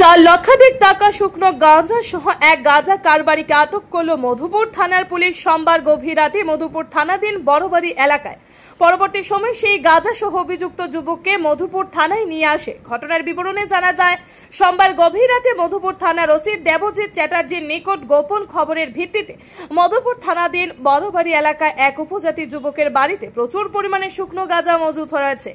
4 লক্ষাধিক টাকা শুকনো গাঁজা সহ এক গাঁজা কারবারিকে আটক করল মধুপুর থানার পুলিশ সোমবার গভীর রাতে মধুপুর থানাধীন বড়বাড়ি এলাকায়। পরবর্তী সময় সেই গাঁজা সহ অভিযুক্ত যুবককে মধুপুর থানায় নিয়ে আসে। ঘটনার বিবরণে জানা যায়, সোমবার গভীর রাতে মধুপুর থানার ওসি দেবজিৎ চ্যাটার্জির নিকট গোপন খবরের ভিত্তিতে মধুপুর থানাধীন বড়বাড়ি এলাকায় এক উপজাতি যুবকের বাড়িতে প্রচুর পরিমাণে শুকনো গাঁজা মজুত রয়েছে।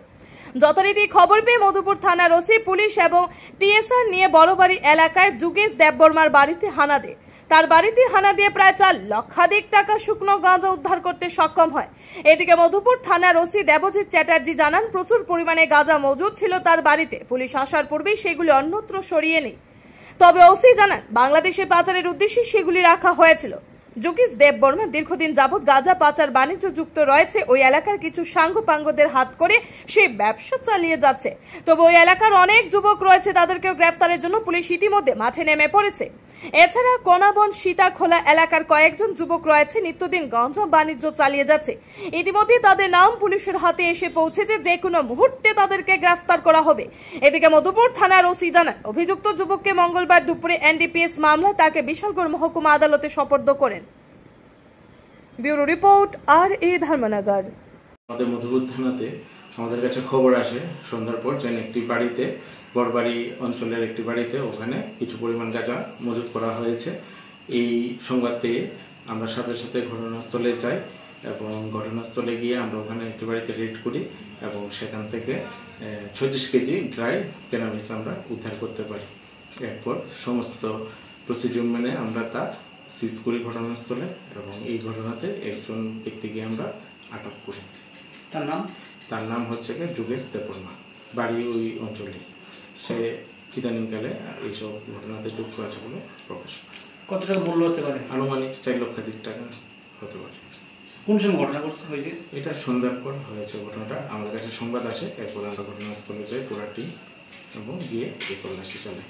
যথারীতি খবর পেয়ে মধুপুর থানার ওসি পুলিশ এবং টিএসআর নিয়ে বড়বাড়ি এলাকায় যোগেশ দেববর্মার বাড়িতে হানা দেয়। তার বাড়িতে হানা দিয়ে প্রায় 4 লক্ষাধিক টাকা শুকনো গাঁজা উদ্ধার করতে সক্ষম হয়। এদিকে মধুপুর থানার ওসি দেবজিৎ চ্যাটার্জি জানান, প্রচুর পরিমাণে গাঁজা মজুদ ছিল তার বাড়িতে। পুলিশ আসার পূর্বেই সেগুলি অন্যত্র সরিয়ে নেয়। তবে ওসি জানান, বাংলাদেশে পাচারের উদ্দেশ্যে সেগুলি রাখা হয়েছিল। যোগেশ দেববর্মা দীর্ঘদিন যাবৎ গাঁজা পাচার বাণিজ্য যুক্ত রয়েছে। ওই এলাকার কিছু সাঙ্গপাঙ্গদের হাত করে সে ব্যবসা চালিয়ে যাচ্ছে। তবে ওই এলাকার অনেক যুবক রয়েছে, তাদেরকেও গ্রেফতারের জন্য পুলিশ ইতিমধ্যে মাঠে নেমে পড়েছে। এছাড়া কোনাবন সীতাখোলা এলাকার কয়েকজন যুবক রয়েছে, নিত্যদিন গাঁজা বাণিজ্য চালিয়ে যাচ্ছে। ইতিমধ্যে তাদের নাম পুলিশের হাতে এসে পৌঁছেছে, যে কোনো মুহূর্তে তাদেরকে গ্রেফতার করা হবে। এদিকে মধুপুর থানার ওসি জানান, অভিযুক্ত যুবককে মঙ্গলবার দুপুরে এনডিপিএস মামলায় তাকে বিশালগড় মহকুমা আদালতে সোপর্দ করেন। Bureau report R A. ধর্মনগর। আমাদের মধুপুর থানাতে আমাদের কাছে খবর আসে সন্ধ্যার পর যে একটি বাড়িতে, বড়বাড়ি অঞ্চলের একটি বাড়িতে, ওখানে কিছু পরিমাণ গাঁজা মজুত করা হয়েছে। এই সংবাদ পেয়ে আমরা সাথে সাথে ঘটনাস্থলে যাই এবং ঘটনাস্থলে গিয়ে আমরা ওখানে একটি বাড়িতে রেড করি এবং সেখান থেকে 36 কেজি ড্রাই ক্যানাবিস আমরা উদ্ধার করতে পারি। এরপর সমস্ত প্রসিডিউর মেনে আমরা তা সিজ করি ঘটনাস্থলে এবং এই ঘটনাতে একজন ব্যক্তিকে আমরা আটক করি। তার নাম হচ্ছে যোগেশ দেববর্মা, বাড়ি ওই অঞ্চলে। সে ইদানিংকালে এইসব ঘটনাতে যুক্ত আছে বলে প্রকাশ। কত টাকা মূল্য হতে পারে? আনুমানিক 4 লক্ষাধিক টাকা হতে পারে। কোন সময় ঘটনা হয়েছে? এটা সন্ধ্যার পর হয়েছে ঘটনাটা। আমাদের কাছে সংবাদ আসে, এরপর আমরা ঘটনাস্থলে যাই পুরা টিম এবং গিয়ে এই তল্লাশি চালাই।